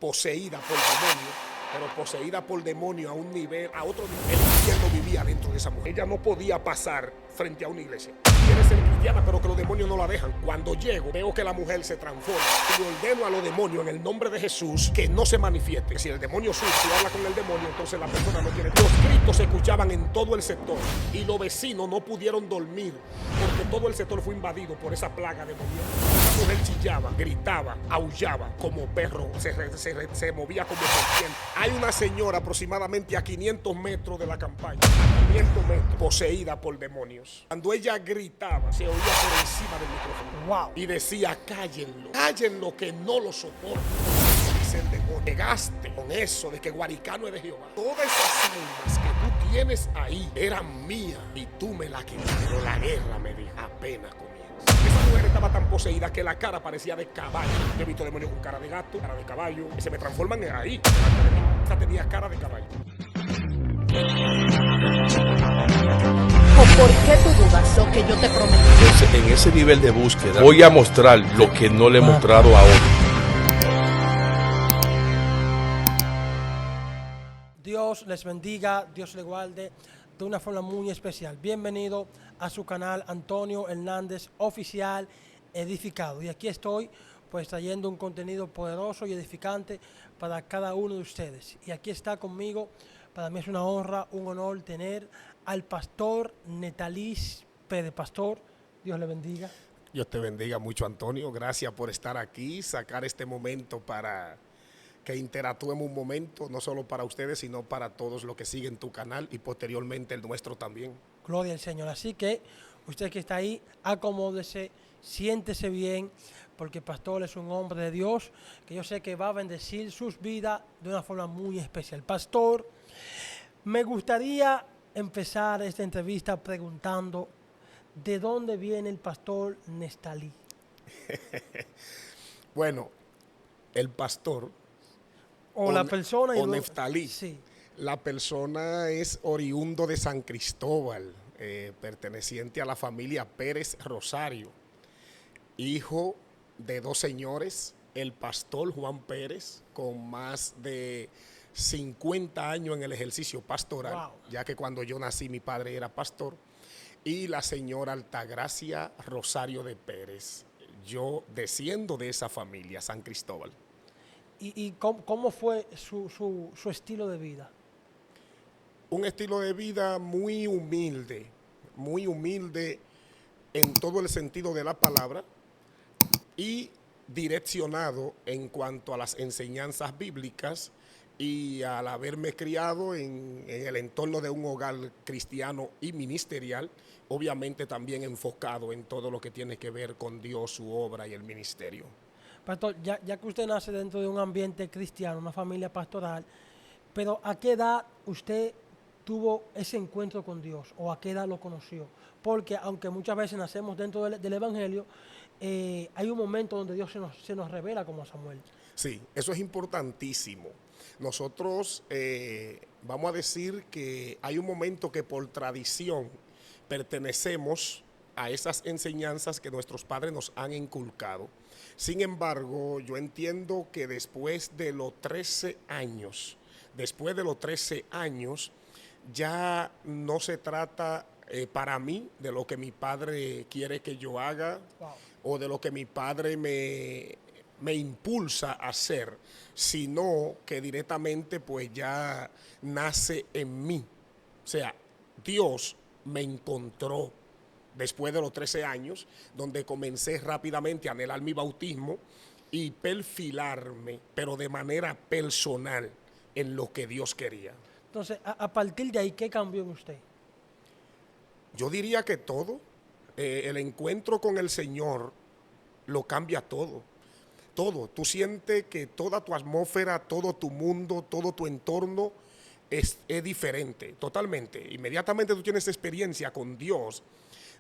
poseída por demonios, pero poseída por demonios a un nivel, a otro nivel. El infierno vivía dentro de esa mujer. Ella no podía pasar frente a una iglesia. Quiere ser cristiana, pero que los demonios no la dejan. Cuando llego, veo que la mujer se transforma y ordeno a los demonios en el nombre de Jesús que no se manifieste. Si el demonio sube, si habla con el demonio, entonces la persona no tiene. Los gritos se escuchaban en todo el sector y los vecinos no pudieron dormir porque todo el sector fue invadido por esa plaga demoníaca. La mujer chillaba, gritaba, aullaba como perro, se movía como serpiente. Hay una señora aproximadamente a 500 metros de la campaña, a 500 metros, poseída por demonios. Cuando ella gritaba, se oía por encima del micrófono. Wow. Y decía, cállenlo, cállenlo que no lo soporto. Dice el demonio, pegaste con eso de que Guaricano es de Jehová. Todas esas almas que tú tienes ahí eran mías y tú me las quitaste. Pero la guerra me dijo, apenas comienza. Esa mujer estaba tan poseída que la cara parecía de caballo. Yo he visto demonios con cara de gato, cara de caballo, que se me transforman ahí. Esa tenía cara de caballo. ¿O por qué tú dudas lo que yo te prometí? Entonces, en ese nivel de búsqueda, voy a mostrar lo que no le he mostrado a otros. Dios les bendiga, Dios les guarde de una forma muy especial. Bienvenido a su canal Antonio Hernández Oficial Edificado. Y aquí estoy pues trayendo un contenido poderoso y edificante para cada uno de ustedes. Y aquí está conmigo, para mí es una honra, un honor tener al pastor Netalis Pérez. Pastor, Dios le bendiga. Dios te bendiga mucho, Antonio. Gracias por estar aquí, sacar este momento para que interactuemos un momento, no solo para ustedes, sino para todos los que siguen tu canal y posteriormente el nuestro también. Gloria al Señor. Así que usted que está ahí, acomódese, siéntese bien, porque Pastor es un hombre de Dios que yo sé que va a bendecir sus vidas de una forma muy especial. Pastor, me gustaría empezar esta entrevista preguntando ¿de dónde viene el pastor Nestalí? Bueno, el pastor O la persona o Neftalí. Sí. La persona es oriundo de San Cristóbal, perteneciente a la familia Pérez Rosario, hijo de dos señores, el pastor Juan Pérez, con más de 50 años en el ejercicio pastoral, Wow. ya que cuando yo nací mi padre era pastor, y la señora Altagracia Rosario de Pérez. Yo desciendo de esa familia, San Cristóbal. ¿Y cómo fue su estilo de vida? Un estilo de vida muy humilde en todo el sentido de la palabra y direccionado en cuanto a las enseñanzas bíblicas, y al haberme criado en el entorno de un hogar cristiano y ministerial, obviamente también enfocado en todo lo que tiene que ver con Dios, su obra y el ministerio. Pastor, ya que usted nace dentro de un ambiente cristiano, una familia pastoral, pero ¿a qué edad usted tuvo ese encuentro con Dios o a qué edad lo conoció? Porque aunque muchas veces nacemos dentro del Evangelio, hay un momento donde Dios se nos revela como a Samuel. Sí, eso es importantísimo. Nosotros vamos a decir que hay un momento que por tradición pertenecemos a esas enseñanzas que nuestros padres nos han inculcado. Sin embargo, yo entiendo que después de los 13 años, ya no se trata para mí de lo que mi padre quiere que yo haga. Wow. O de lo que mi padre me impulsa a hacer, sino que directamente pues ya nace en mí. O sea, Dios me encontró después de los 13 años, donde comencé rápidamente a anhelar mi bautismo y perfilarme, pero de manera personal, en lo que Dios quería. Entonces, a partir de ahí, ¿qué cambió en usted? Yo diría que todo, el encuentro con el Señor lo cambia todo. Todo. Tú sientes que toda tu atmósfera, todo tu mundo, todo tu entorno es diferente, totalmente. Inmediatamente tú tienes experiencia con Dios,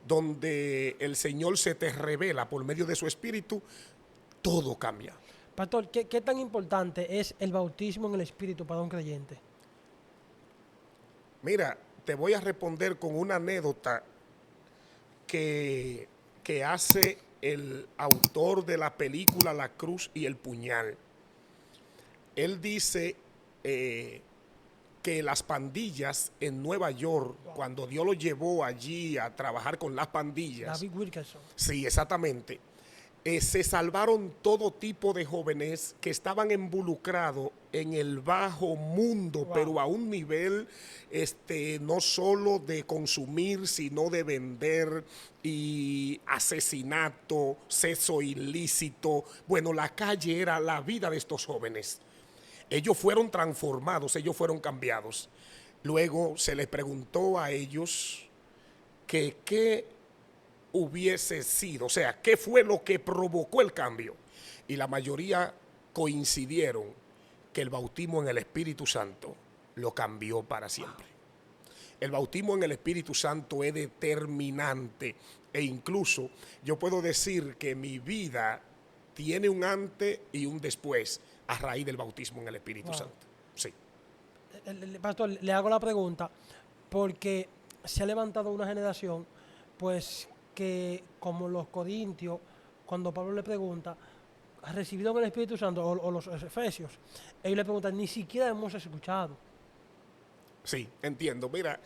donde el Señor se te revela por medio de su Espíritu, todo cambia. Pastor, ¿qué tan importante es el bautismo en el Espíritu para un creyente? Mira, te voy a responder con una anécdota que hace el autor de la película La Cruz y el Puñal. Él dice que las pandillas en Nueva York, cuando Dios lo llevó allí a trabajar con las pandillas, David Wilkerson. sí, exactamente, se salvaron todo tipo de jóvenes que estaban involucrados en el bajo mundo, Wow. pero a un nivel no solo de consumir, sino de vender y asesinato, sexo ilícito. Bueno, la calle era la vida de estos jóvenes. Ellos fueron transformados, ellos fueron cambiados. Luego se les preguntó a ellos que qué hubiese sido, o sea, qué fue lo que provocó el cambio. Y la mayoría coincidieron que el bautismo en el Espíritu Santo lo cambió para siempre. El bautismo en el Espíritu Santo es determinante e incluso yo puedo decir que mi vida tiene un antes y un después a raíz del bautismo en el Espíritu Santo. Sí. Pastor, le hago la pregunta porque se ha levantado una generación, pues, que como los corintios, cuando Pablo le pregunta, ¿has recibido el Espíritu Santo? O los efesios, ellos le preguntan, ni siquiera hemos escuchado. Sí, entiendo. Mira,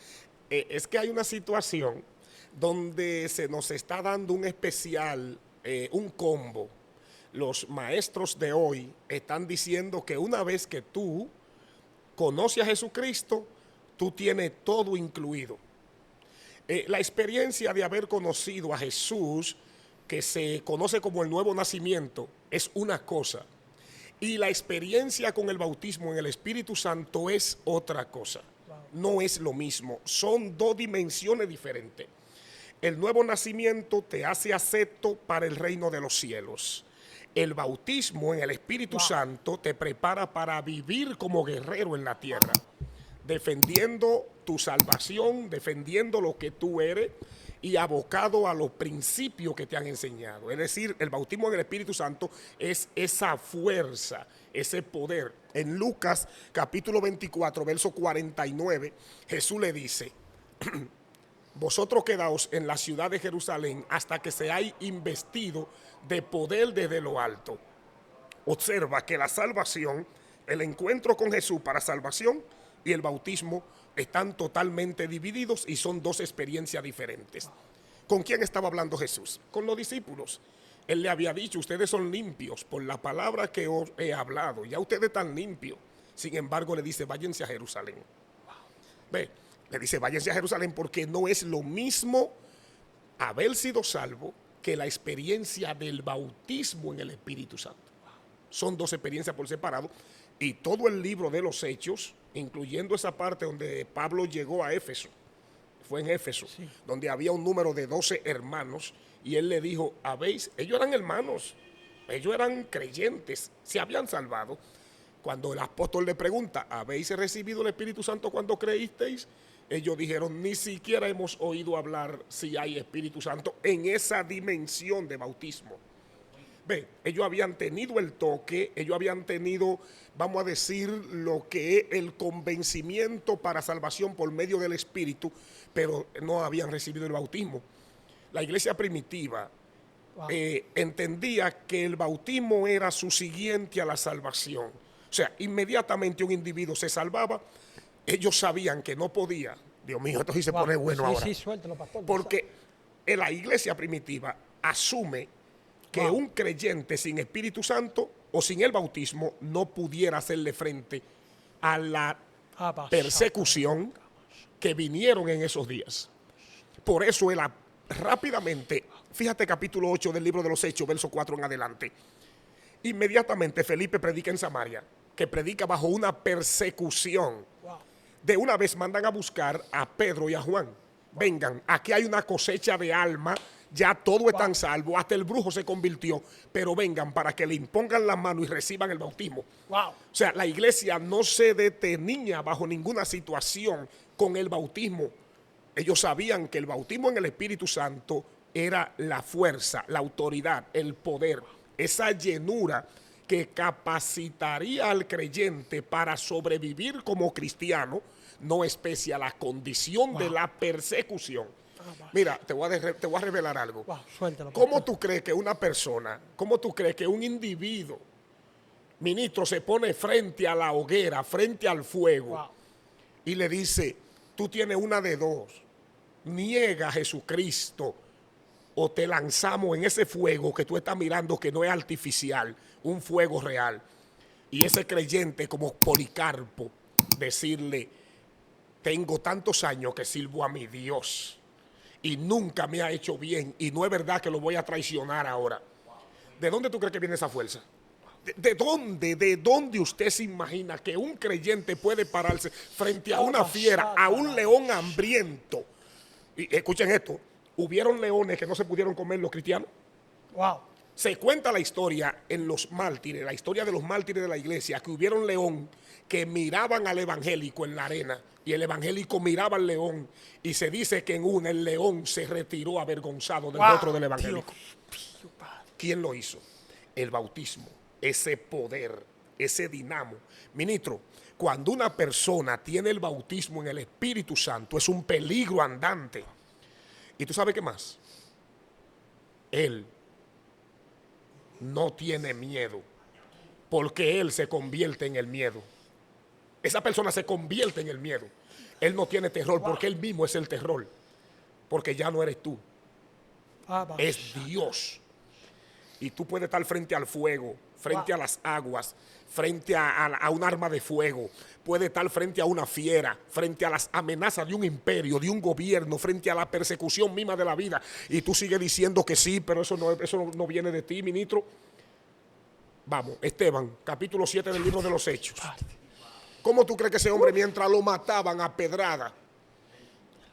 es que hay una situación donde se nos está dando un especial, un combo. Los maestros de hoy están diciendo que una vez que tú conoces a Jesucristo, tú tienes todo incluido. La experiencia de haber conocido a Jesús, que se conoce como el nuevo nacimiento, es una cosa. Y la experiencia con el bautismo en el Espíritu Santo es otra cosa. No es lo mismo. Son dos dimensiones diferentes. El nuevo nacimiento te hace acepto para el reino de los cielos. El bautismo en el Espíritu Santo te prepara para vivir como guerrero en la tierra, defendiendo tu salvación, defendiendo lo que tú eres y abocado a los principios que te han enseñado. Es decir, el bautismo en el Espíritu Santo es esa fuerza, ese poder. En Lucas capítulo 24, verso 49, Jesús le dice, vosotros quedaos en la ciudad de Jerusalén hasta que seáis investido de poder desde lo alto. Observa que la salvación, el encuentro con Jesús para salvación y el bautismo están totalmente divididos y son dos experiencias diferentes. ¿Con quién estaba hablando Jesús? Con los discípulos. Él le había dicho, ustedes son limpios por la palabra que os he hablado. Ya ustedes están limpios. Sin embargo, le dice, váyanse a Jerusalén. Ve, le dice, váyanse a Jerusalén porque no es lo mismo haber sido salvo que la experiencia del bautismo en el Espíritu Santo. Son dos experiencias por separado. Y todo el libro de los Hechos, incluyendo esa parte donde Pablo llegó a Éfeso, fue en Éfeso, sí, donde había un número de 12 hermanos, y él le dijo, ¿habéis? Ellos eran hermanos, ellos eran creyentes, se habían salvado. Cuando el apóstol le pregunta, ¿habéis recibido el Espíritu Santo cuando creísteis? Ellos dijeron, ni siquiera hemos oído hablar si hay Espíritu Santo en esa dimensión de bautismo. Ve, ellos habían tenido el toque, ellos habían tenido, vamos a decir, lo que es el convencimiento para salvación por medio del Espíritu, pero no habían recibido el bautismo. La iglesia primitiva entendía que el bautismo era su siguiente a la salvación. O sea, inmediatamente un individuo se salvaba, ellos sabían que no podía. Dios mío, esto sí se pone bueno ahora. Sí, suéltalo, pastor. Porque en la iglesia primitiva asume que un creyente sin Espíritu Santo o sin el bautismo no pudiera hacerle frente a la persecución que vinieron en esos días. Por eso él rápidamente, fíjate capítulo 8 del libro de los Hechos, verso 4 en adelante, inmediatamente Felipe predica en Samaria, que predica bajo una persecución. De una vez mandan a buscar a Pedro y a Juan. Vengan, aquí hay una cosecha de alma, ya todo está en salvo, hasta el brujo se convirtió, pero vengan para que le impongan la mano y reciban el bautismo. O sea, la iglesia no se detenía bajo ninguna situación con el bautismo. Ellos sabían que el bautismo en el Espíritu Santo era la fuerza, la autoridad, el poder, esa llenura que capacitaría al creyente para sobrevivir como cristiano, no especie a la condición de la persecución. Mira, te voy a revelar algo. Suéltalo, ¿Cómo tú crees que una persona, cómo tú crees que un individuo ministro, se pone frente a la hoguera, frente al fuego, Wow. y le dice, tú tienes una de dos, niega a Jesucristo o te lanzamos en ese fuego que tú estás mirando que no es artificial, un fuego real. Y ese creyente como Policarpo decirle, tengo tantos años que sirvo a mi Dios y nunca me ha hecho bien y no es verdad que lo voy a traicionar ahora. ¿De dónde tú crees que viene esa fuerza? ¿De dónde usted se imagina que un creyente puede pararse frente a una fiera, a un león hambriento? Y escuchen esto, hubieron leones que no se pudieron comer los cristianos. Wow. Se cuenta la historia en los mártires, la historia de los mártires de la iglesia, que hubieron león que miraban al evangélico en la arena y el evangélico miraba al león y se dice que en una el león se retiró avergonzado del rostro del evangélico. Dios, Padre. ¿Quién lo hizo? El bautismo, ese poder, ese dinamo. Ministro, cuando una persona tiene el bautismo en el Espíritu Santo es un peligro andante. ¿Y tú sabes qué más? Él no tiene miedo, porque él se convierte en el miedo. Esa persona se convierte en el miedo. Él no tiene terror porque él mismo es el terror, porque ya no eres tú, es Dios. Y tú puedes estar frente al fuego, frente a las aguas, frente a un arma de fuego, puede estar frente a una fiera, frente a las amenazas de un imperio, de un gobierno, frente a la persecución misma de la vida, y tú sigues diciendo que sí, pero eso no viene de ti, ministro. Vamos, Esteban, capítulo 7 del libro de los Hechos. ¿Cómo tú crees que ese hombre, mientras lo mataban a pedrada,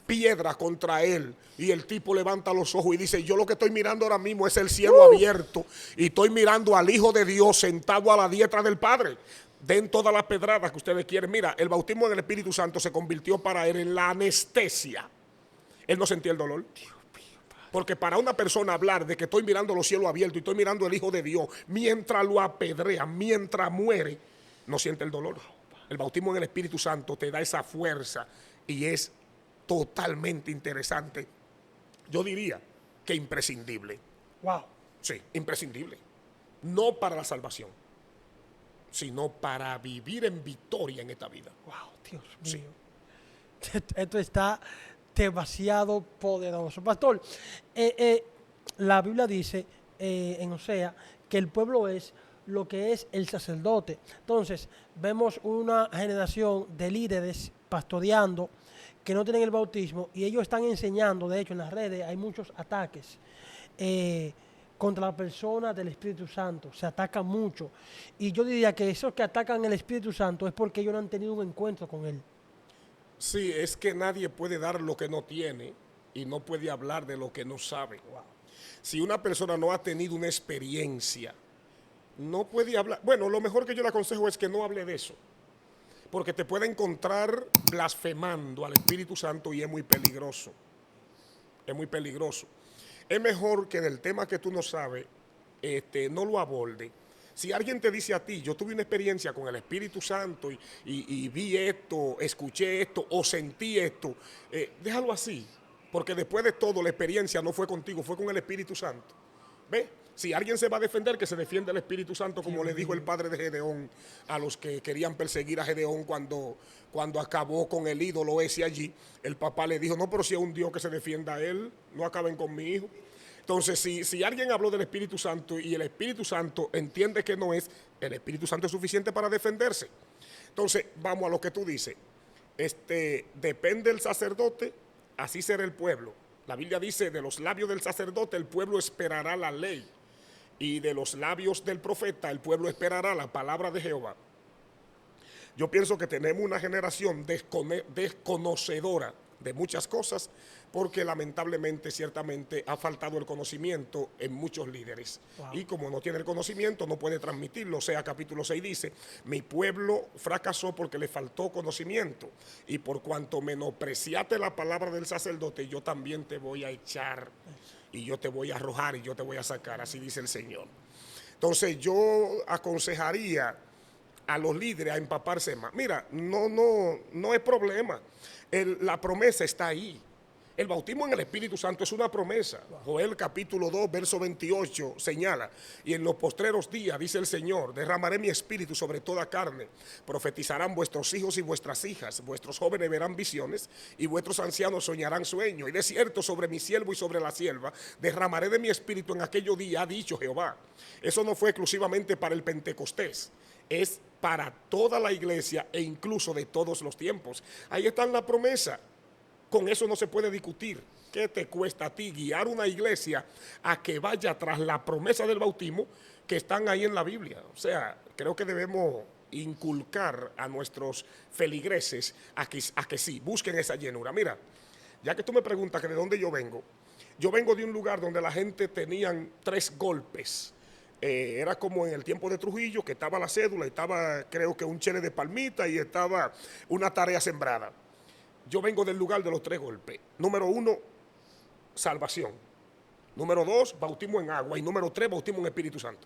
piedra contra él, y el tipo levanta los ojos y dice, yo lo que estoy mirando ahora mismo es el cielo abierto y estoy mirando al Hijo de Dios sentado a la diestra del Padre? Den todas las pedradas que ustedes quieren. Mira, el bautismo en el Espíritu Santo se convirtió para él en la anestesia. Él no sentía el dolor. Porque para una persona hablar de que estoy mirando los cielos abiertos y estoy mirando al Hijo de Dios mientras lo apedrean, mientras muere, no siente el dolor. El bautismo en el Espíritu Santo te da esa fuerza y es totalmente interesante. Yo diría que imprescindible. Wow. Sí, imprescindible. No para la salvación, sino para vivir en victoria en esta vida. Wow, Dios mío. Sí. Esto está demasiado poderoso. Pastor, la Biblia dice en Osea que el pueblo es lo que es el sacerdote. Entonces, vemos una generación de líderes pastoreando que no tienen el bautismo y ellos están enseñando, de hecho en las redes hay muchos ataques contra la persona del Espíritu Santo, se ataca mucho. Y yo diría que esos que atacan el Espíritu Santo es porque ellos no han tenido un encuentro con él. Sí, es que nadie puede dar lo que no tiene y no puede hablar de lo que no sabe. Wow. Si una persona no ha tenido una experiencia, no puede hablar. Bueno, lo mejor que yo le aconsejo es que no hable de eso, porque te puede encontrar blasfemando al Espíritu Santo y es muy peligroso. Es muy peligroso. Es mejor que del tema que tú no sabes, no lo aborde. Si alguien te dice a ti, yo tuve una experiencia con el Espíritu Santo y vi esto, escuché esto o sentí esto, déjalo así, porque después de todo la experiencia no fue contigo, fue con el Espíritu Santo. ¿Ves? Si alguien se va a defender, que se defienda el Espíritu Santo, como le dijo el padre de Gedeón a los que querían perseguir a Gedeón cuando acabó con el ídolo ese allí. El papá le dijo, no, pero si es un Dios que se defienda a él, no acaben con mi hijo. Entonces, si alguien habló del Espíritu Santo y el Espíritu Santo entiende que no es, el Espíritu Santo es suficiente para defenderse. Entonces, vamos a lo que tú dices. Depende del sacerdote, así será el pueblo. La Biblia dice, de los labios del sacerdote el pueblo esperará la ley. Y de los labios del profeta el pueblo esperará la palabra de Jehová. Yo pienso que tenemos una generación desconocedora de muchas cosas, porque lamentablemente, ciertamente, ha faltado el conocimiento en muchos líderes. Wow. Y como no tiene el conocimiento, no puede transmitirlo. O sea, capítulo 6 dice, mi pueblo fracasó porque le faltó conocimiento. Y por cuanto menospreciaste la palabra del sacerdote, yo también te voy a echar. Y yo te voy a arrojar y yo te voy a sacar, así dice el Señor. Entonces yo aconsejaría a los líderes a empaparse más. Mira, no es problema. La promesa está ahí. El bautismo en el Espíritu Santo es una promesa. Joel capítulo 2, verso 28 señala: y en los postreros días, dice el Señor, derramaré mi espíritu sobre toda carne. Profetizarán vuestros hijos y vuestras hijas, vuestros jóvenes verán visiones y vuestros ancianos soñarán sueños. Y de cierto sobre mi siervo y sobre la sierva derramaré de mi espíritu en aquellos días, ha dicho Jehová. Eso no fue exclusivamente para el Pentecostés, es para toda la iglesia e incluso de todos los tiempos. Ahí está la promesa. Con eso no se puede discutir. ¿Qué te cuesta a ti guiar una iglesia a que vaya tras la promesa del bautismo que están ahí en la Biblia? O sea, creo que debemos inculcar a nuestros feligreses a que sí, busquen esa llenura. Mira, ya que tú me preguntas que de dónde yo vengo de un lugar donde la gente tenían 3 golpes. Era como en el tiempo de Trujillo, que estaba la cédula, estaba creo que un chele de palmita y estaba una tarea sembrada. Yo vengo del lugar de los 3 golpes. Número 1, salvación. Número 2, bautismo en agua. Y número 3, bautismo en Espíritu Santo.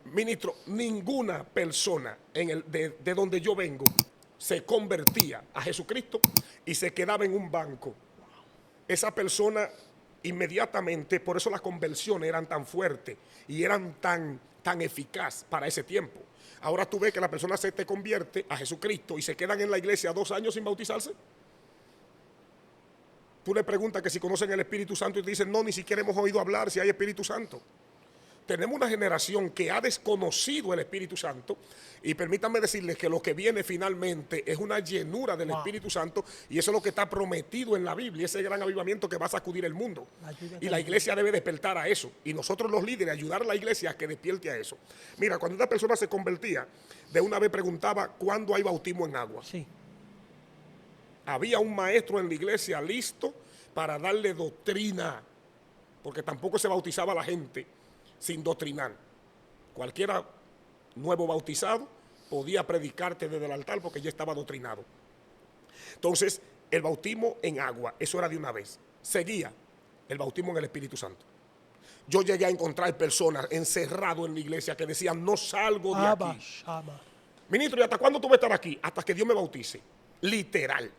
Ministro, ninguna persona de donde yo vengo se convertía a Jesucristo y se quedaba en un banco. Esa persona inmediatamente, por eso las conversiones eran tan fuertes y eran tan eficaz para ese tiempo. Ahora tú ves que la persona se te convierte a Jesucristo y se quedan en la iglesia 2 años sin bautizarse. Tú le preguntas que si conocen el Espíritu Santo y te dicen, no, ni siquiera hemos oído hablar si hay Espíritu Santo. Tenemos una generación que ha desconocido el Espíritu Santo y permítanme decirles que lo que viene finalmente es una llenura del Espíritu Santo y eso es lo que está prometido en la Biblia, ese gran avivamiento que va a sacudir el mundo. Y la iglesia debe despertar a eso y nosotros los líderes ayudar a la iglesia a que despierte a eso. Mira, cuando una persona se convertía, de una vez preguntaba, ¿cuándo hay bautismo en agua? Sí. Había un maestro en la iglesia listo para darle doctrina, porque tampoco se bautizaba a la gente sin doctrinar. Cualquiera nuevo bautizado podía predicarte desde el altar porque ya estaba doctrinado. Entonces, el bautismo en agua, eso era de una vez. Seguía el bautismo en el Espíritu Santo. Yo llegué a encontrar personas encerradas en la iglesia que decían, no salgo de aquí. Ministro, ¿y hasta cuándo tú vas a estar aquí? Hasta que Dios me bautice. Literal,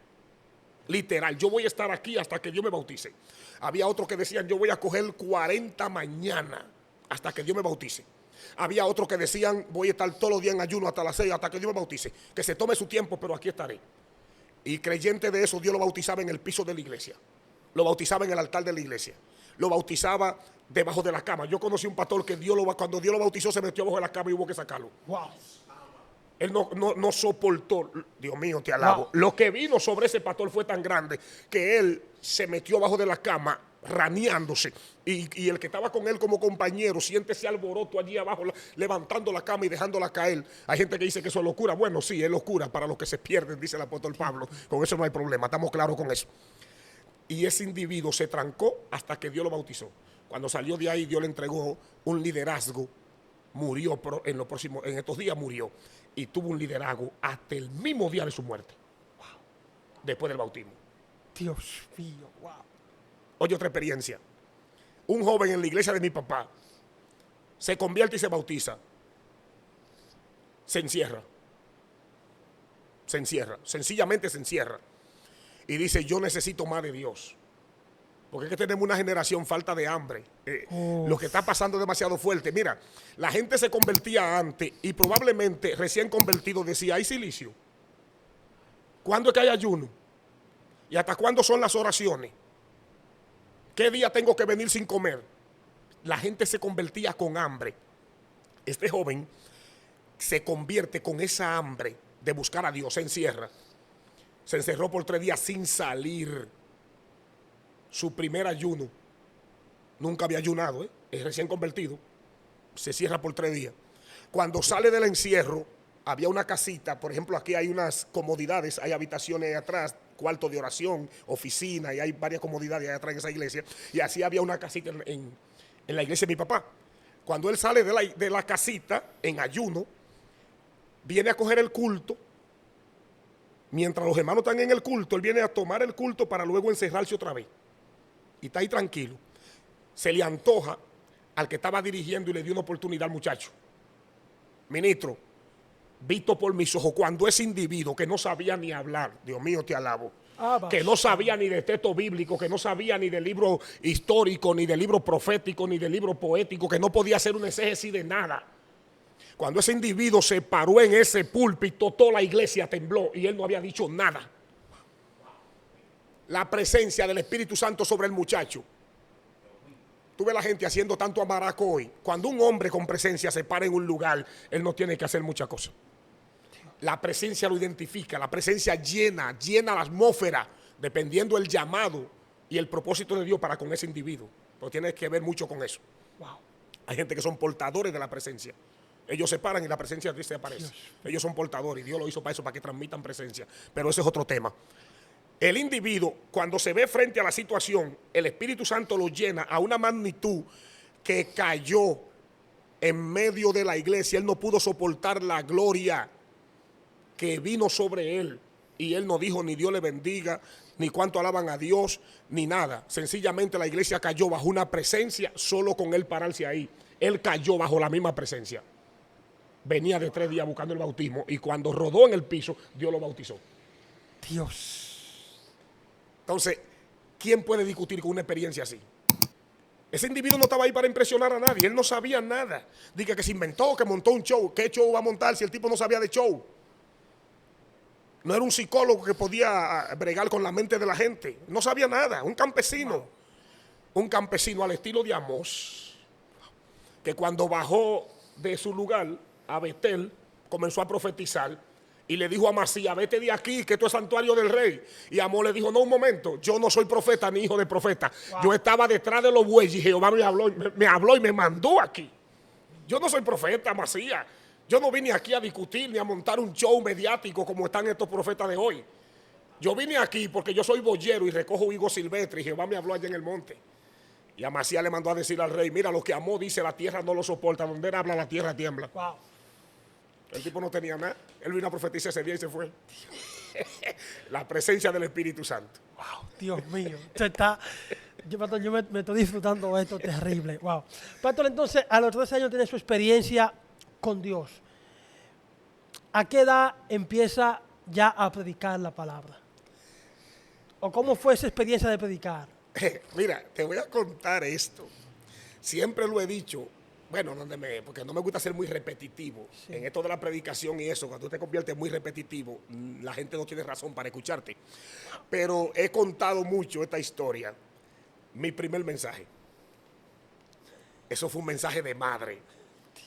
yo voy a estar aquí hasta que Dios me bautice. Había otros que decían, yo voy a coger 40 mañana hasta que Dios me bautice. Había otros que decían, voy a estar todos los días en ayuno hasta las 6 hasta que Dios me bautice. Que se tome su tiempo, pero aquí estaré. Y creyente de eso, Dios lo bautizaba en el piso de la iglesia. Lo bautizaba en el altar de la iglesia. Lo bautizaba debajo de la cama. Yo conocí un pastor que cuando Dios lo bautizó se metió bajo de la cama y hubo que sacarlo. Wow. Él no soportó, Dios mío, te alabo. Wow. Lo que vino sobre ese pastor fue tan grande que él se metió abajo de la cama raneándose y el que estaba con él como compañero siente ese alboroto allí abajo levantando la cama y dejándola caer. Hay gente que dice que eso es locura. Bueno, sí, es locura para los que se pierden, dice el apóstol Pablo. Con eso no hay problema, estamos claros con eso. Y ese individuo se trancó hasta que Dios lo bautizó. Cuando salió de ahí, Dios le entregó un liderazgo. Murió en estos días murió y tuvo un liderazgo hasta el mismo día de su muerte. Wow. Después del bautismo. Dios mío, wow. Oye, otra experiencia. Un joven en la iglesia de mi papá se convierte y se bautiza. Se encierra. Sencillamente se encierra. Y dice, yo necesito más de Dios. Porque es que tenemos una generación falta de hambre. Lo que está pasando es demasiado fuerte. Mira, la gente se convertía antes y probablemente recién convertido decía, ¿hay silicio? ¿Cuándo es que hay ayuno? ¿Y hasta cuándo son las oraciones? ¿Qué día tengo que venir sin comer? La gente se convertía con hambre. Este joven se convierte con esa hambre de buscar a Dios, se encierra. Se encerró por 3 días sin salir. Su primer ayuno. Nunca había ayunado, es recién convertido. Se cierra por 3 días. Cuando sale del encierro, había una casita, por ejemplo, aquí hay unas comodidades, hay habitaciones atrás, cuarto de oración, oficina, y hay varias comodidades allá atrás en esa iglesia. Y así había una casita en la iglesia de mi papá. Cuando él sale de la casita, en ayuno, viene a coger el culto. Mientras los hermanos están en el culto, él viene a tomar el culto para luego encerrarse otra vez. Y está ahí tranquilo. Se le antoja al que estaba dirigiendo y le dio una oportunidad al muchacho. Ministro, visto por mis ojos, cuando ese individuo que no sabía ni hablar, Dios mío, te alabo, que no sabía ni de texto bíblico, que no sabía ni del libro histórico, ni del libro profético, ni del libro poético, que no podía hacer un exégesis de nada. Cuando ese individuo se paró en ese púlpito, toda la iglesia tembló y él no había dicho nada. La presencia del Espíritu Santo sobre el muchacho. Tú ves la gente haciendo tanto amaraco hoy. Cuando un hombre con presencia se para en un lugar, él no tiene que hacer muchas cosas. La presencia lo identifica, la presencia llena la atmósfera, dependiendo del llamado y el propósito de Dios para con ese individuo. Pero tiene que ver mucho con eso. Wow. Hay gente que son portadores de la presencia. Ellos se paran y la presencia de Dios se aparece. Dios. Ellos son portadores y Dios lo hizo para eso, para que transmitan presencia. Pero ese es otro tema. El individuo, cuando se ve frente a la situación, el Espíritu Santo lo llena a una magnitud que cayó en medio de la iglesia. Él no pudo soportar la gloria que vino sobre él. Y él no dijo ni Dios le bendiga, ni cuánto alaban a Dios, ni nada. Sencillamente la iglesia cayó bajo una presencia, solo con él pararse ahí. Él cayó bajo la misma presencia. Venía de 3 días buscando el bautismo y cuando rodó en el piso, Dios lo bautizó. Dios. Entonces, ¿quién puede discutir con una experiencia así? Ese individuo no estaba ahí para impresionar a nadie. Él no sabía nada. Diga que se inventó, que montó un show. ¿Qué show va a montar si el tipo no sabía de show? No era un psicólogo que podía bregar con la mente de la gente. No sabía nada. Un campesino. Wow. Un campesino al estilo de Amós, que cuando bajó de su lugar a Betel, comenzó a profetizar y le dijo a Amasías, vete de aquí, que esto es santuario del rey. Y Amós le dijo, no, un momento, yo no soy profeta ni hijo de profeta. Wow. Yo estaba detrás de los bueyes y Jehová me habló y me mandó aquí. Yo no soy profeta, Amasías. Yo no vine aquí a discutir ni a montar un show mediático como están estos profetas de hoy. Yo vine aquí porque yo soy boyero y recojo higo silvestre y Jehová me habló allá en el monte. Y Amasías le mandó a decir al rey, mira, lo que Amós dice, la tierra no lo soporta. Donde él habla, la tierra tiembla. Wow. El tipo no tenía nada. Él vino a profetizar ese día y se fue. La presencia del Espíritu Santo. Wow, Dios mío. Pastor, yo me estoy disfrutando esto terrible. Wow. Pastor, entonces, a los 13 años tiene su experiencia con Dios. ¿A qué edad empieza ya a predicar la palabra? ¿O cómo fue esa experiencia de predicar? Mira, te voy a contar esto. Siempre lo he dicho, bueno, porque no me gusta ser muy repetitivo. Sí. En esto de la predicación y eso, cuando tú te conviertes muy repetitivo, la gente no tiene razón para escucharte. Pero he contado mucho esta historia. Mi primer mensaje. Eso fue un mensaje de madre.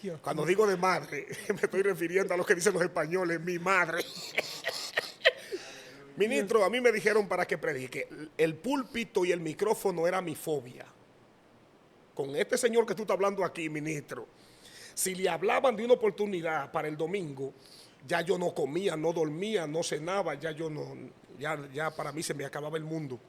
Dios, cuando digo de madre, me estoy refiriendo a lo que dicen los españoles, mi madre. Ministro, a mí me dijeron para que predique. El púlpito y el micrófono era mi fobia. Con este señor que tú estás hablando aquí, ministro, si le hablaban de una oportunidad para el domingo, ya yo no comía, no dormía, no cenaba, ya para mí se me acababa el mundo.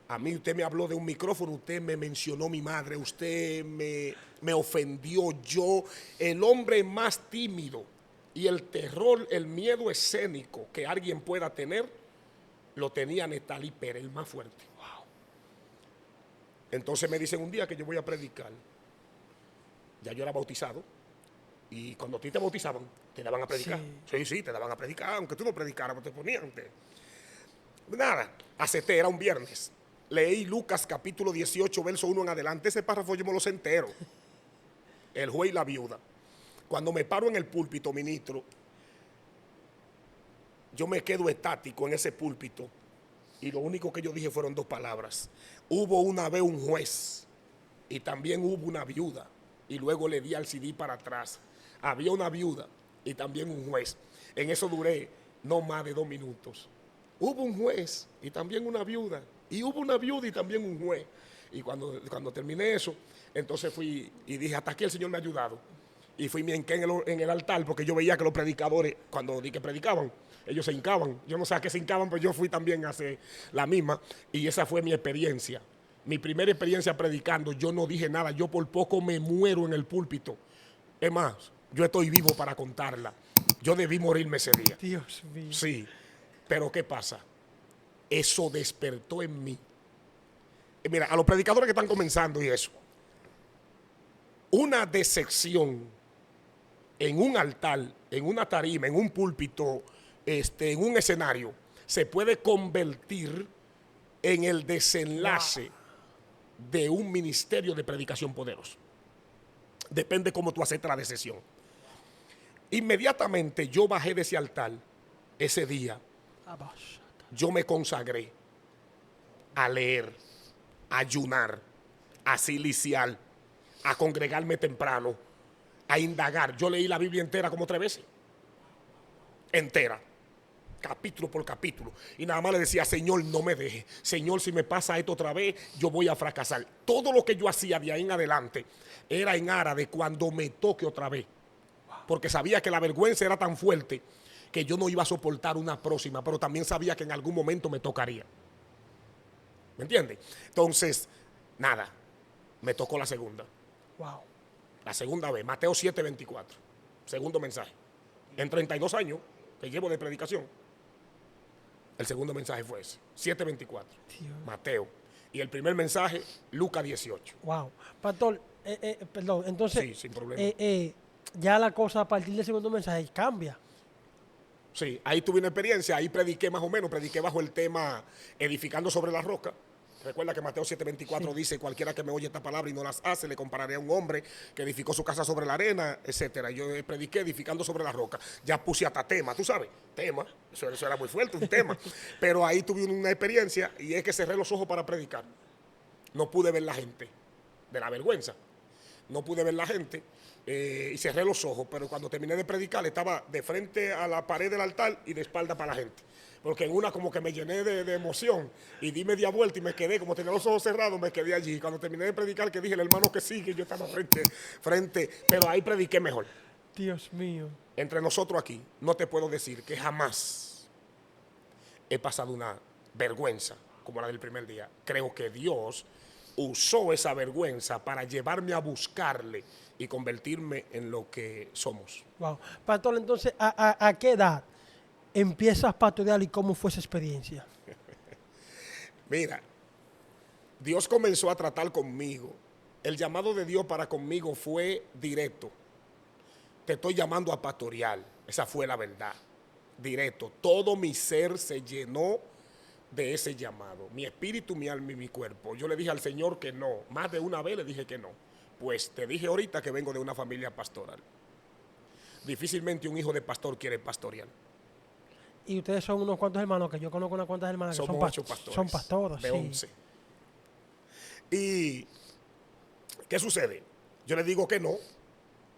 A mí usted me habló de un micrófono, usted me mencionó mi madre, usted me ofendió. Yo, el hombre más tímido y el terror, el miedo escénico que alguien pueda tener, lo tenía Netalí Pérez, el más fuerte. Wow. Entonces me dicen un día que yo voy a predicar. Ya yo era bautizado. Y cuando a ti te bautizaban, te daban a predicar. Sí, te daban a predicar. Aunque tú no predicaras, te ponían. Nada, acepté, era un viernes. Leí Lucas capítulo 18, verso 1 en adelante. Ese párrafo yo me lo sé entero. El juez y la viuda. Cuando me paro en el púlpito, ministro, yo me quedo estático en ese púlpito y lo único que yo dije fueron 2 palabras. Hubo una vez un juez y también hubo una viuda. Y luego le di al CD para atrás. Había una viuda y también un juez. En eso duré no más de 2 minutos. Hubo un juez y también una viuda. Y hubo una viuda y también un juez. Y cuando terminé eso, entonces fui y dije, hasta aquí el Señor me ha ayudado. Y fui me hinqué en el altar porque yo veía que los predicadores, cuando di que predicaban, ellos se hincaban. Yo no sé a qué se hincaban, pero yo fui también a hacer la misma. Y esa fue mi experiencia. Mi primera experiencia predicando. Yo no dije nada. Yo por poco me muero en el púlpito. Es más, yo estoy vivo para contarla. Yo debí morirme ese día. Dios mío. Sí. Pero ¿qué pasa? Eso despertó en mí. Mira, a los predicadores que están comenzando y eso. Una decepción en un altar, en una tarima, en un púlpito, en un escenario, se puede convertir en el desenlace de un ministerio de predicación poderoso. Depende cómo tú aceptas la decisión. Inmediatamente yo bajé de ese altar ese día. Yo me consagré a leer, a ayunar, a siliciar, a congregarme temprano, a indagar. Yo leí la Biblia entera como 3 veces. Entera. Capítulo por capítulo. Y nada más le decía, Señor, no me deje. Señor, si me pasa esto otra vez, yo voy a fracasar. Todo lo que yo hacía de ahí en adelante era en aras de cuando me toque otra vez. Porque sabía que la vergüenza era tan fuerte que yo no iba a soportar una próxima, pero también sabía que en algún momento me tocaría. ¿Me entiendes? Entonces, nada, me tocó la segunda. Wow. La segunda vez, Mateo 7:24. Segundo mensaje. En 32 años que llevo de predicación, el segundo mensaje fue ese, 7:24. Mateo. Y el primer mensaje, Lucas 18. Wow. Pastor, perdón, entonces, Sí, sin problema. ya la cosa a partir del segundo mensaje cambia. Sí, ahí tuve una experiencia, ahí prediqué más o menos, prediqué bajo el tema edificando sobre la roca. Recuerda que Mateo 7:24 dice, cualquiera que me oye esta palabra y no las hace, le compararé a un hombre que edificó su casa sobre la arena, etcétera. Yo prediqué edificando sobre la roca. Ya puse hasta tema, tú sabes, tema, eso era muy fuerte, un tema. Pero ahí tuve una experiencia y es que cerré los ojos para predicar. No pude ver la gente, de la vergüenza. No pude ver la gente y cerré los ojos, pero cuando terminé de predicar estaba de frente a la pared del altar y de espalda para la gente. Porque en una como que me llené de emoción y di media vuelta y me quedé, como tenía los ojos cerrados, me quedé allí. Cuando terminé de predicar, que dije, el hermano que sigue, yo estaba frente, pero ahí prediqué mejor. Dios mío. Entre nosotros aquí, no te puedo decir que jamás he pasado una vergüenza como la del primer día. Creo que Dios usó esa vergüenza para llevarme a buscarle y convertirme en lo que somos. Wow. Pastor, entonces, ¿a qué edad empiezas a pastorear y cómo fue esa experiencia? Mira, Dios comenzó a tratar conmigo. El llamado de Dios para conmigo fue directo. Te estoy llamando a pastorear. Esa fue la verdad. Directo. Todo mi ser se llenó de ese llamado. Mi espíritu, mi alma y mi cuerpo. Yo le dije al Señor que no. Más de una vez le dije que no. Pues te dije ahorita que vengo de una familia pastoral. Difícilmente un hijo de pastor quiere pastorear. Y ustedes son unos cuantos hermanos, que yo conozco unas cuantas hermanas que Somos 8 pastores. Son pastores, de sí. 11. ¿Y qué sucede? Yo le digo que no,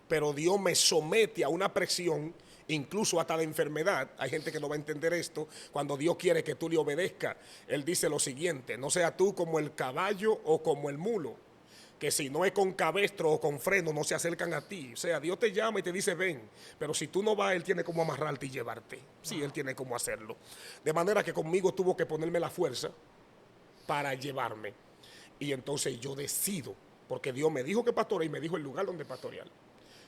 pero Dios me somete a una presión, incluso hasta de enfermedad. Hay gente que no va a entender esto. Cuando Dios quiere que tú le obedezcas, Él dice lo siguiente: no sea tú como el caballo o como el mulo, que si no es con cabestro o con freno no se acercan a ti. O sea, Dios te llama y te dice ven, pero si tú no vas, Él tiene como amarrarte y llevarte. Sí, Él tiene como hacerlo. De manera que conmigo tuvo que ponerme la fuerza para llevarme. Y entonces yo decido, porque Dios me dijo que pastorear y me dijo el lugar donde pastorear.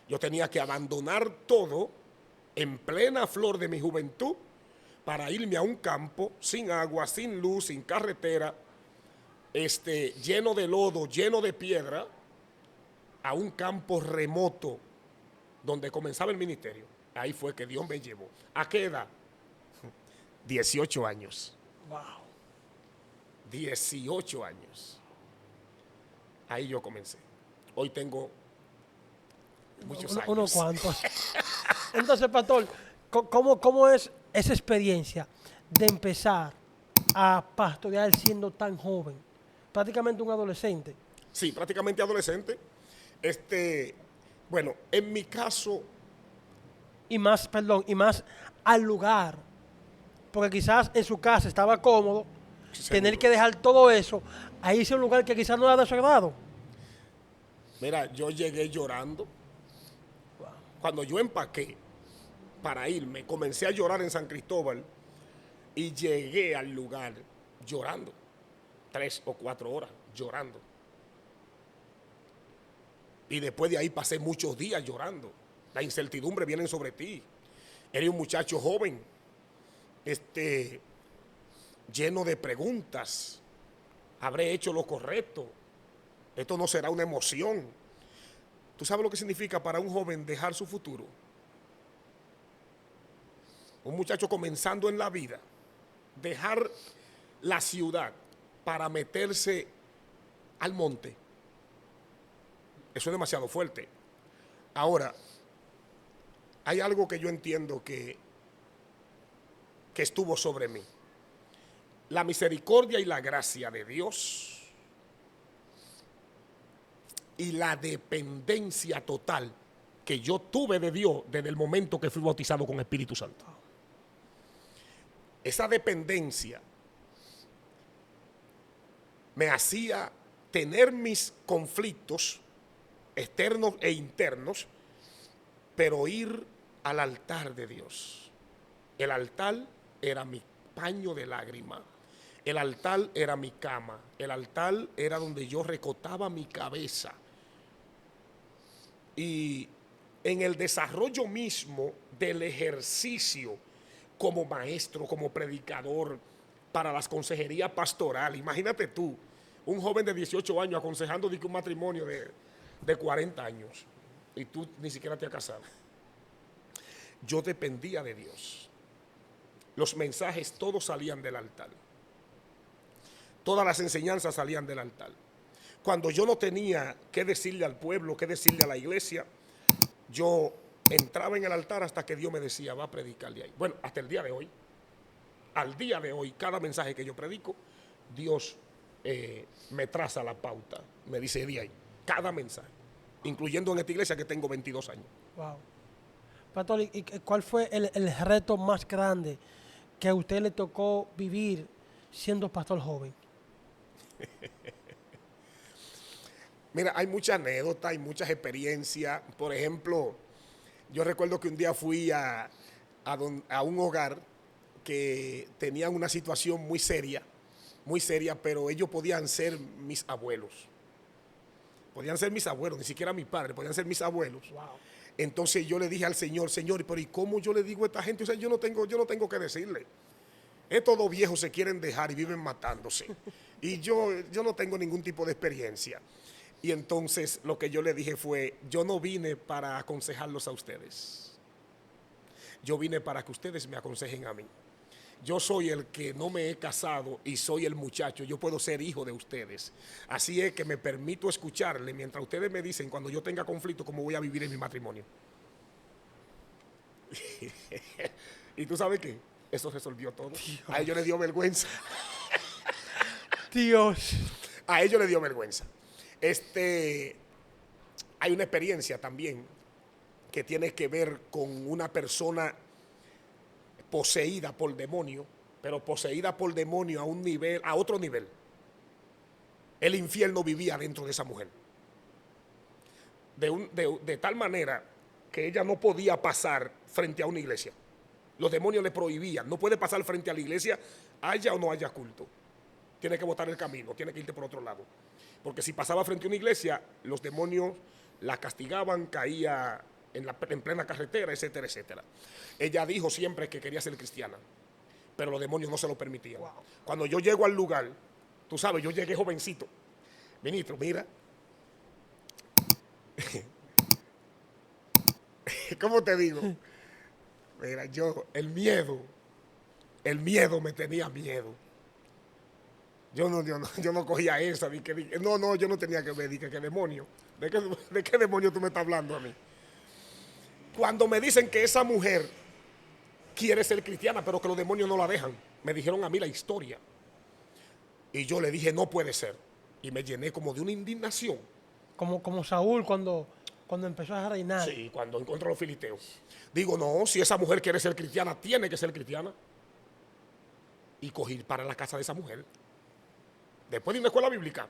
Yo tenía que abandonar todo en plena flor de mi juventud para irme a un campo sin agua, sin luz, sin carretera, lleno de lodo, lleno de piedra, a un campo remoto donde comenzaba el ministerio. Ahí fue que Dios me llevó. ¿A qué edad? 18 años. Wow. 18 años. Ahí yo comencé. Hoy tengo muchos años. Unos cuantos. Entonces, pastor, ¿cómo es esa experiencia de empezar a pastorear siendo tan joven? Prácticamente un adolescente. Sí, prácticamente adolescente. Bueno, en mi caso, Y más al lugar. Porque quizás en su casa estaba cómodo, tener seguro. que dejar todo eso, a irse a un lugar que quizás no era de su agrado. Mira, yo llegué llorando. Cuando yo empaqué para irme, comencé a llorar en San Cristóbal y llegué al lugar llorando. 3 o 4 horas llorando. Y después de ahí pasé muchos días llorando. La incertidumbre viene sobre ti. Eres un muchacho joven, lleno de preguntas. ¿Habré hecho lo correcto? Esto no será una emoción. ¿Tú sabes lo que significa para un joven dejar su futuro? Un muchacho comenzando en la vida, dejar la ciudad para meterse al monte, eso es demasiado fuerte. Ahora, hay algo que yo entiendo que estuvo sobre mí. La misericordia y la gracia de Dios y la dependencia total que yo tuve de Dios desde el momento que fui bautizado con Espíritu Santo. Esa dependencia me hacía tener mis conflictos externos e internos, pero ir al altar de Dios. El altar era mi paño de lágrima. El altar era mi cama. El altar era donde yo recostaba mi cabeza. Y en el desarrollo mismo del ejercicio como maestro, como predicador, para las consejerías pastorales, imagínate tú, un joven de 18 años aconsejando de que un matrimonio de 40 años y tú ni siquiera te has casado. Yo dependía de Dios. Los mensajes todos salían del altar. Todas las enseñanzas salían del altar. Cuando yo no tenía qué decirle al pueblo, qué decirle a la iglesia, yo entraba en el altar hasta que Dios me decía, va a predicarle ahí. Bueno, hasta el día de hoy, al día de hoy, cada mensaje que yo predico, Dios me traza la pauta, me dice de ahí, cada mensaje, incluyendo en esta iglesia que tengo 22 años. Wow. Pastor, ¿y cuál fue el reto más grande que a usted le tocó vivir siendo pastor joven? Mira, hay muchas anécdotas, hay muchas experiencias. Por ejemplo, yo recuerdo que un día fui a un hogar que tenían una situación muy seria, pero ellos podían ser mis abuelos. Podían ser mis abuelos, ni siquiera mis padres, podían ser mis abuelos. Wow. Entonces yo le dije al Señor, pero ¿y cómo yo le digo a esta gente? O sea, yo no tengo que decirle. Estos dos viejos se quieren dejar y viven matándose. Y yo no tengo ningún tipo de experiencia. Y entonces lo que yo le dije fue, yo no vine para aconsejarlos a ustedes. Yo vine para que ustedes me aconsejen a mí. Yo soy el que no me he casado y soy el muchacho. Yo puedo ser hijo de ustedes. Así es que me permito escucharle mientras ustedes me dicen cuando yo tenga conflicto cómo voy a vivir en mi matrimonio. ¿Y tú sabes qué? Eso resolvió todo. Dios. A ellos les dio vergüenza. Dios. A ellos les dio vergüenza. Hay una experiencia también que tiene que ver con una persona poseída por demonio, pero poseída por demonio a otro nivel. El infierno vivía dentro de esa mujer. De tal manera que ella no podía pasar frente a una iglesia. Los demonios le prohibían, no puede pasar frente a la iglesia, haya o no haya culto. Tiene que botar el camino, tiene que irte por otro lado. Porque si pasaba frente a una iglesia, los demonios la castigaban, caía en plena carretera, etcétera, etcétera. Ella dijo siempre que quería ser cristiana, pero los demonios no se lo permitían. Wow. Cuando yo llego al lugar, tú sabes, yo llegué jovencito. Ministro, mira. ¿Cómo te digo? Mira, el miedo me tenía miedo. Yo no cogía esa. Yo no tenía que ver. Dije, ¿qué demonio? ¿De qué demonio tú me estás hablando a mí? Cuando me dicen que esa mujer quiere ser cristiana, pero que los demonios no la dejan, me dijeron a mí la historia. Y yo le dije, no puede ser. Y me llené como de una indignación. Como Saúl cuando empezó a reinar. Sí, cuando encontró a los filisteos. Digo, no, si esa mujer quiere ser cristiana, tiene que ser cristiana. Y cogí para la casa de esa mujer. Después de una escuela bíblica,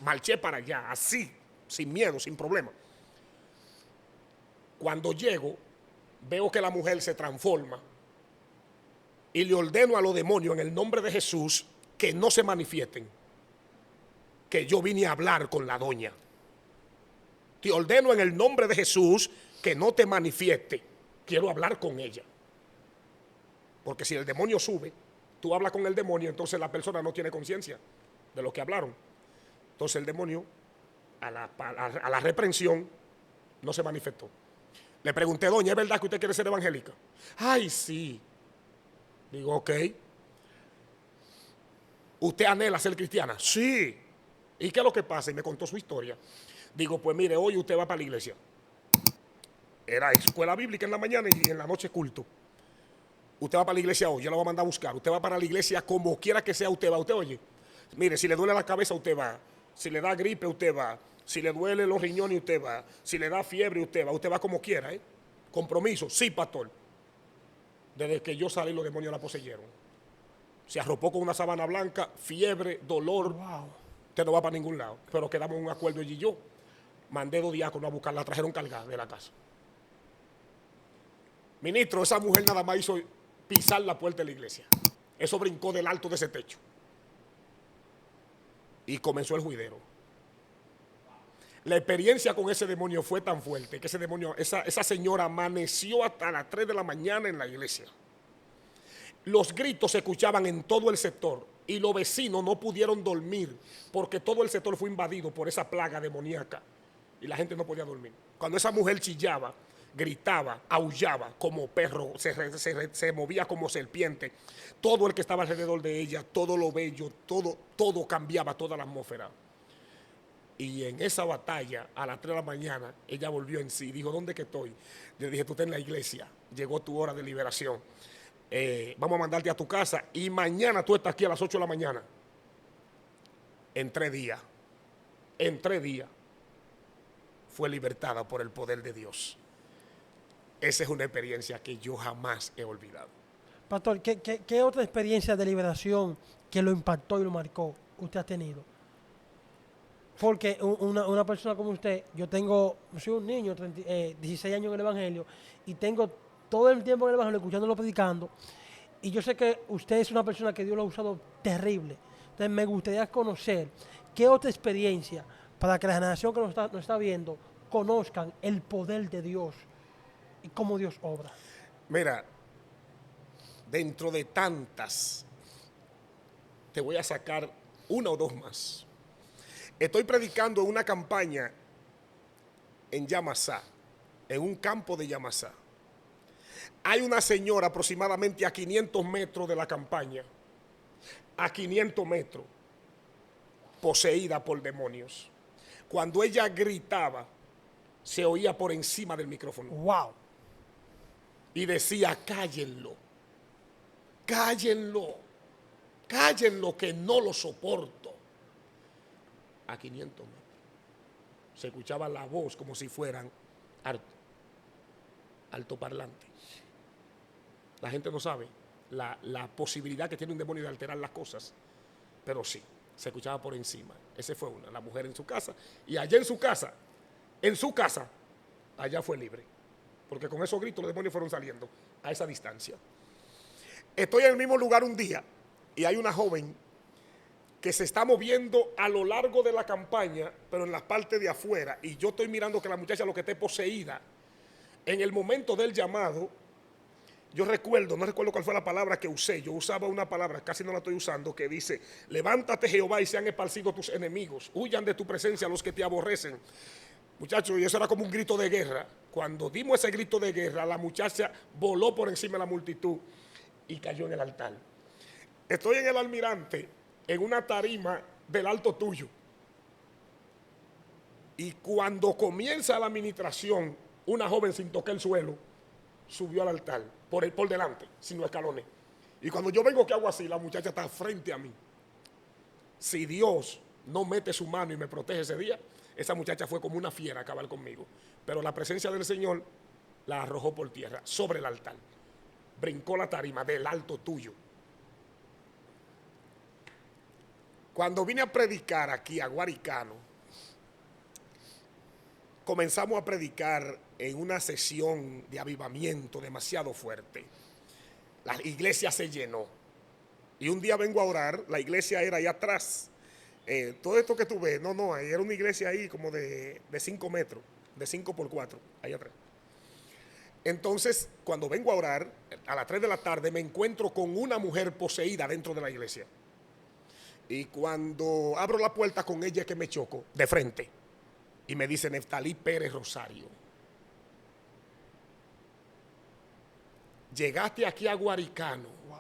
marché para allá, así, sin miedo, sin problema. Cuando llego, veo que la mujer se transforma y le ordeno a los demonios en el nombre de Jesús que no se manifiesten, que yo vine a hablar con la doña. Te ordeno en el nombre de Jesús que no te manifieste, quiero hablar con ella. Porque si el demonio sube, tú hablas con el demonio, entonces la persona no tiene conciencia de lo que hablaron. Entonces el demonio, a la reprensión, no se manifestó. Le pregunté, doña, ¿es verdad que usted quiere ser evangélica? Ay, sí. Digo, ok. ¿Usted anhela ser cristiana? Sí. ¿Y qué es lo que pasa? Y me contó su historia. Digo, pues mire, hoy usted va para la iglesia. Era escuela bíblica en la mañana y en la noche culto. Usted va para la iglesia hoy, yo la voy a mandar a buscar. Usted va para la iglesia como quiera que sea, usted va. Usted oye, mire, si le duele la cabeza, usted va. Si le da gripe, usted va. Si le duele los riñones, usted va. Si le da fiebre, usted va. Usted va como quiera, ¿eh? Compromiso, sí, pastor. Desde que yo salí, los demonios la poseyeron. Se arropó con una sábana blanca, fiebre, dolor. Wow. Usted no va para ningún lado. Pero quedamos en un acuerdo ella y yo. Mandé 2 diáconos a buscarla, la trajeron cargada de la casa. Ministro, esa mujer nada más hizo pisar la puerta de la iglesia. Eso brincó del alto de ese techo. Y comenzó el juidero. La experiencia con ese demonio fue tan fuerte que ese demonio, esa señora amaneció hasta las 3 de la mañana en la iglesia. Los gritos se escuchaban en todo el sector y los vecinos no pudieron dormir porque todo el sector fue invadido por esa plaga demoníaca y la gente no podía dormir. Cuando esa mujer chillaba, gritaba, aullaba como perro, se movía como serpiente, todo el que estaba alrededor de ella, todo lo bello, todo cambiaba, toda la atmósfera. Y en esa batalla, a las 3 de la mañana, ella volvió en sí. Dijo, ¿dónde que estoy? Yo le dije, tú estás en la iglesia. Llegó tu hora de liberación. Vamos a mandarte a tu casa. Y mañana tú estás aquí a las 8 de la mañana. En 3 días. En 3 días. Fue libertada por el poder de Dios. Esa es una experiencia que yo jamás he olvidado. Pastor, ¿qué otra experiencia de liberación que lo impactó y lo marcó usted ha tenido? Porque una persona como usted, yo soy un niño, 16 años en el Evangelio, y tengo todo el tiempo en el Evangelio escuchándolo predicando, y yo sé que usted es una persona que Dios lo ha usado terrible. Entonces me gustaría conocer qué otra experiencia para que la generación que nos está viendo conozcan el poder de Dios y cómo Dios obra. Mira, dentro de tantas, te voy a sacar 1 o 2 más. Estoy predicando una campaña en Yamasá, en un campo de Yamasá. Hay una señora aproximadamente a 500 metros de la campaña, a 500 metros, poseída por demonios. Cuando ella gritaba, se oía por encima del micrófono. ¡Wow! Y decía, cállenlo, cállenlo, cállenlo que no lo soporto. A 500 metros. Se escuchaba la voz como si fueran altoparlantes. La gente no sabe la posibilidad que tiene un demonio de alterar las cosas, pero sí, se escuchaba por encima. Esa fue una, la mujer en su casa, y allá en su casa, allá fue libre, porque con esos gritos los demonios fueron saliendo a esa distancia. Estoy en el mismo lugar un día, y hay una joven que se está moviendo a lo largo de la campaña, pero en la parte de afuera, y yo estoy mirando que la muchacha lo que esté poseída. En el momento del llamado, yo no recuerdo cuál fue la palabra que usé. Yo usaba una palabra, casi no la estoy usando, que dice, levántate Jehová y sean esparcidos tus enemigos, huyan de tu presencia los que te aborrecen. Muchachos, y eso era como un grito de guerra. Cuando dimos ese grito de guerra, la muchacha voló por encima de la multitud y cayó en el altar. Estoy en el Almirante, en una tarima del Alto Tuyo. Y cuando comienza la administración, una joven sin tocar el suelo subió al altar, por delante, sin los escalones. Y cuando yo vengo que hago así, la muchacha está frente a mí. Si Dios no mete su mano y me protege ese día, esa muchacha fue como una fiera a acabar conmigo. Pero la presencia del Señor la arrojó por tierra, sobre el altar. Brincó la tarima del Alto Tuyo. Cuando vine a predicar aquí a Guaricano, comenzamos a predicar en una sesión de avivamiento demasiado fuerte. La iglesia se llenó. Y un día vengo a orar, la iglesia era allá atrás. Todo esto que tú ves, no, era una iglesia ahí como de 5 metros, de 5 por 4, allá atrás. Entonces, cuando vengo a orar, a las 3 de la tarde, me encuentro con una mujer poseída dentro de la iglesia. Y cuando abro la puerta con ella, que me choco de frente. Y me dice Neftalí Pérez Rosario. Llegaste aquí a Guaricano. Wow.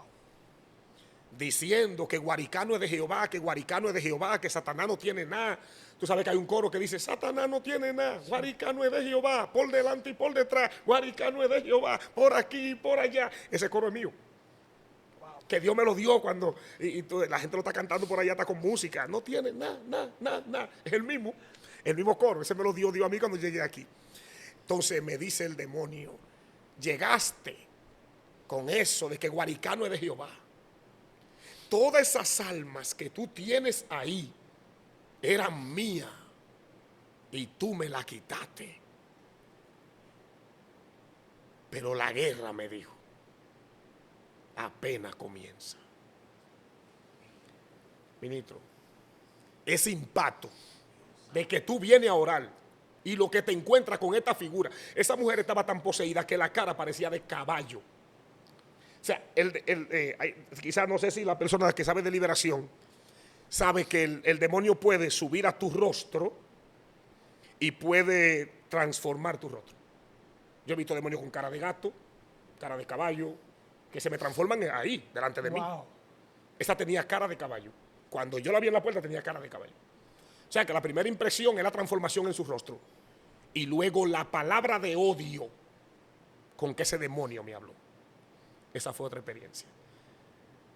diciendo que Guaricano es de Jehová, que Guaricano es de Jehová, que Satanás no tiene nada. Tú sabes que hay un coro que dice, Satanás no tiene nada, Guaricano es de Jehová, por delante y por detrás, Guaricano es de Jehová, por aquí y por allá. Ese coro es mío. Que Dios me lo dio cuando la gente lo está cantando por allá, está con música. No tiene nada. Es el mismo coro. Ese me lo dio Dios a mí cuando llegué aquí. Entonces me dice el demonio, llegaste con eso de que Guaricano es de Jehová. Todas esas almas que tú tienes ahí eran mías y tú me las quitaste. Pero la guerra, me dijo, apenas comienza. Ministro, ese impacto de que tú vienes a orar y lo que te encuentras con esta figura, esa mujer estaba tan poseída que la cara parecía de caballo. O sea, quizás no sé si la persona que sabe de liberación sabe que el demonio puede subir a tu rostro y puede transformar tu rostro. Yo he visto demonios con cara de gato, cara de caballo, que se me transforman ahí, delante de mí. Esa tenía cara de caballo. Cuando yo la vi en la puerta tenía cara de caballo. O sea que la primera impresión es la transformación en su rostro. Y luego la palabra de odio con que ese demonio me habló. Esa fue otra experiencia.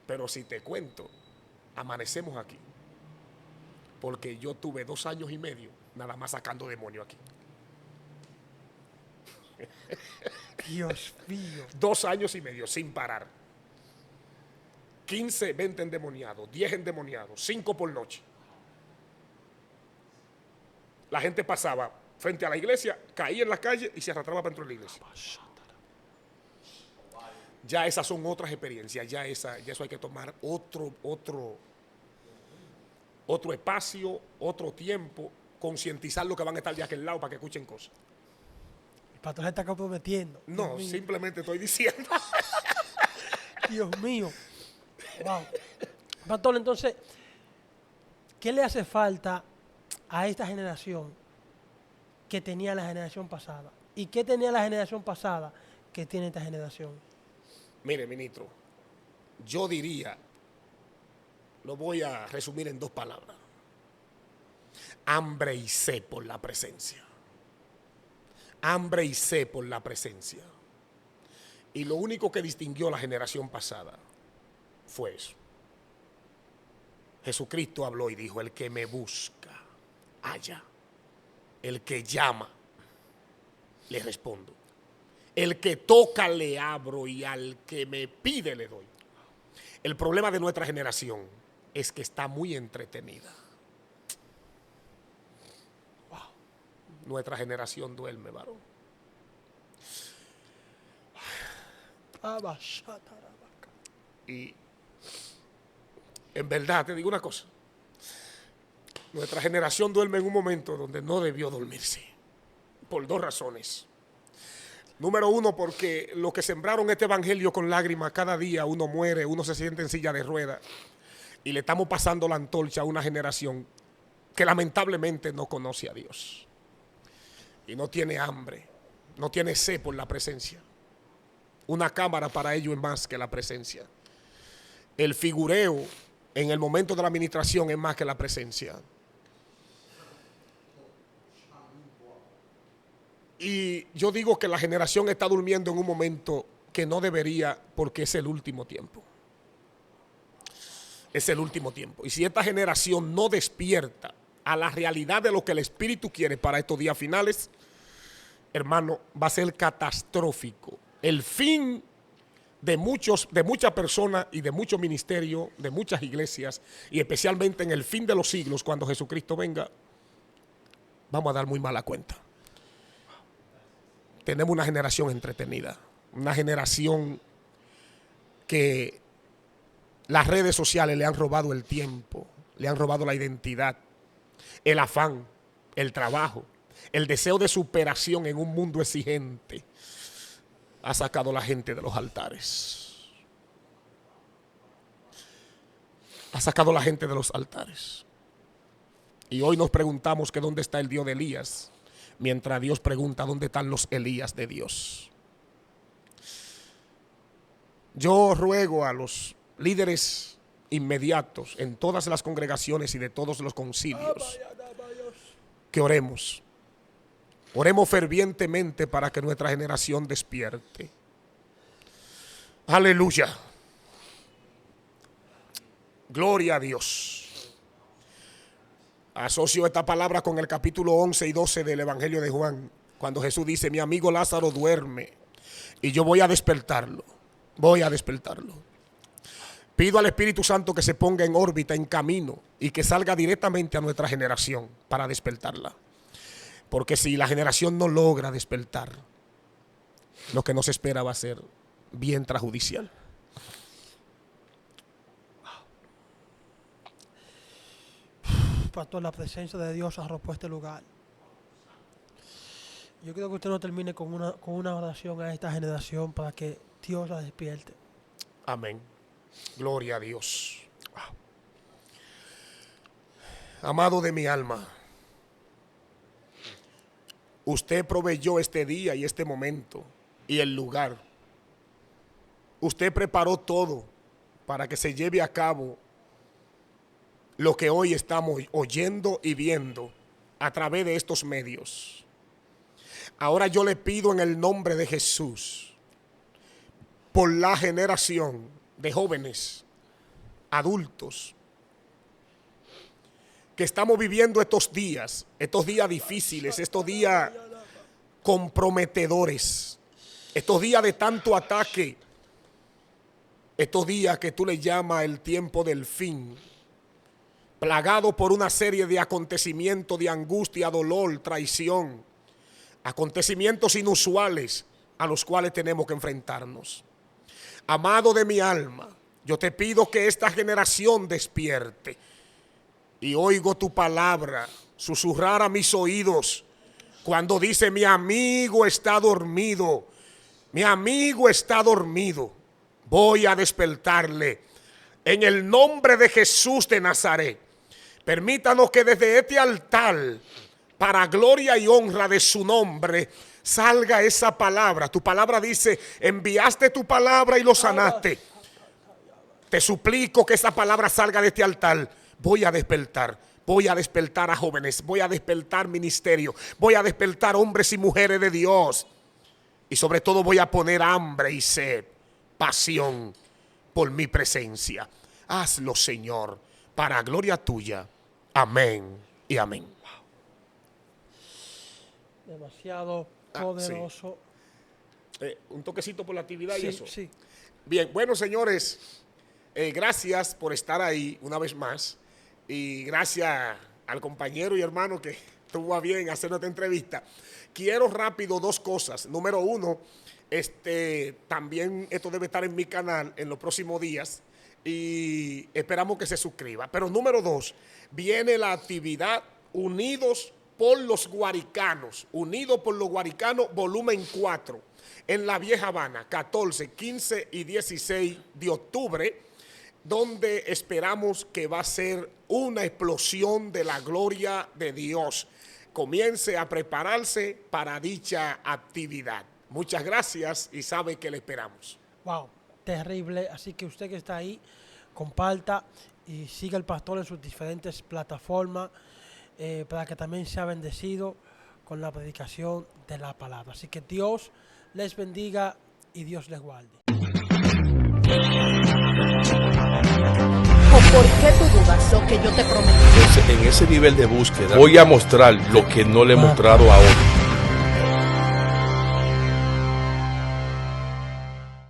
Pero si te cuento, amanecemos aquí. Porque yo tuve 2 años y medio nada más sacando demonio aquí. Dios mío. 2 años y medio sin parar. 15, 20 endemoniados, 10 endemoniados, 5 por noche. La gente pasaba frente a la iglesia, caía en la calle y se arrastraba para dentro de la iglesia. Ya esas son otras experiencias, ya eso hay que tomar otro espacio, otro tiempo, concientizar lo que van a estar de aquel lado para que escuchen cosas. El pastor se está comprometiendo. No, simplemente estoy diciendo. Dios mío. Wow. Pastor, entonces, ¿qué le hace falta a esta generación que tenía la generación pasada? ¿Y qué tenía la generación pasada que tiene esta generación? Mire, ministro, yo diría, lo voy a resumir en 2 palabras. Hambre y sed por la presencia. Hambre y sed por la presencia. Y lo único que distinguió a la generación pasada fue eso. Jesucristo habló y dijo, el que me busca, halla. El que llama, le respondo. El que toca, le abro, y al que me pide, le doy. El problema de nuestra generación es que está muy entretenida. Wow. Nuestra generación duerme, varón. Y en verdad te digo una cosa. Nuestra generación duerme en un momento donde no debió dormirse. Por 2 razones. Número 1, porque los que sembraron este evangelio con lágrimas, cada día uno muere, uno se siente en silla de ruedas. Y le estamos pasando la antorcha a una generación que lamentablemente no conoce a Dios. Y no tiene hambre, no tiene sed por la presencia. Una cámara para ello es más que la presencia. El figureo en el momento de la administración es más que la presencia. Y yo digo que la generación está durmiendo en un momento que no debería, porque es el último tiempo. Es el último tiempo. Y si esta generación no despierta a la realidad de lo que el Espíritu quiere para estos días finales, hermano, va a ser catastrófico. El fin de muchas personas y de muchos ministerios, de muchas iglesias, y especialmente en el fin de los siglos, cuando Jesucristo venga, vamos a dar muy mala cuenta. Tenemos una generación entretenida, una generación que las redes sociales le han robado el tiempo, le han robado la identidad, el afán, el trabajo, el deseo de superación en un mundo exigente. Ha sacado a la gente de los altares. Ha sacado a la gente de los altares. Y hoy nos preguntamos que dónde está el Dios de Elías, mientras Dios pregunta dónde están los Elías de Dios. Yo ruego a los líderes inmediatos en todas las congregaciones y de todos los concilios que oremos. Oremos fervientemente para que nuestra generación despierte. Aleluya. Gloria a Dios. Asocio esta palabra con el capítulo 11 y 12 del Evangelio de Juan, cuando Jesús dice: mi amigo Lázaro duerme y yo voy a despertarlo. Voy a despertarlo. Pido al Espíritu Santo que se ponga en órbita, en camino, y que salga directamente a nuestra generación para despertarla. Porque si la generación no logra despertar, lo que nos espera va a ser bien trajudicial. Pastor, la presencia de Dios arropó este lugar. Yo quiero que usted no termine con una oración a esta generación para que Dios la despierte. Amén. Gloria a Dios. Amado de mi alma, usted proveyó este día y este momento y el lugar. Usted preparó todo para que se lleve a cabo lo que hoy estamos oyendo y viendo a través de estos medios. Ahora yo le pido en el nombre de Jesús, por la generación de jóvenes, adultos, que estamos viviendo estos días difíciles, estos días comprometedores, estos días de tanto ataque, estos días que tú le llamas el tiempo del fin, plagado por una serie de acontecimientos de angustia, dolor, traición, acontecimientos inusuales a los cuales tenemos que enfrentarnos. Amado de mi alma, yo te pido que esta generación despierte. Y oigo tu palabra susurrar a mis oídos cuando dice: mi amigo está dormido, mi amigo está dormido. Voy a despertarle en el nombre de Jesús de Nazaret. Permítanos que desde este altar, para gloria y honra de su nombre, salga esa palabra. Tu palabra dice: enviaste tu palabra y lo sanaste. Te suplico que esa palabra salga de este altar. Voy a despertar a jóvenes, voy a despertar ministerio, voy a despertar hombres y mujeres de Dios. Y sobre todo voy a poner hambre y sed, pasión por mi presencia. Hazlo, Señor, para gloria tuya. Amén y amén. Demasiado poderoso. Sí. Un toquecito por la actividad y eso. Sí. Bien, bueno, señores, gracias por estar ahí una vez más. Y gracias al compañero y hermano que tuvo a bien hacer esta entrevista. Quiero rápido dos cosas. Número uno, también esto debe estar en mi canal en los próximos días y esperamos que se suscriba. Pero número dos, viene la actividad Unidos por los Guaricanos, volumen 4, en la Vieja Habana, 14, 15 y 16 de octubre, donde esperamos que va a ser una explosión de la gloria de Dios. Comience a prepararse para dicha actividad. Muchas gracias y sabe que le esperamos. Wow, terrible. Así que usted que está ahí, comparta y siga al pastor en sus diferentes plataformas para que también sea bendecido con la predicación de la palabra. Así que Dios les bendiga y Dios les guarde. ¿Por qué tú dudas lo que yo te prometí? En ese nivel de búsqueda voy a mostrar lo que no le he mostrado a otros.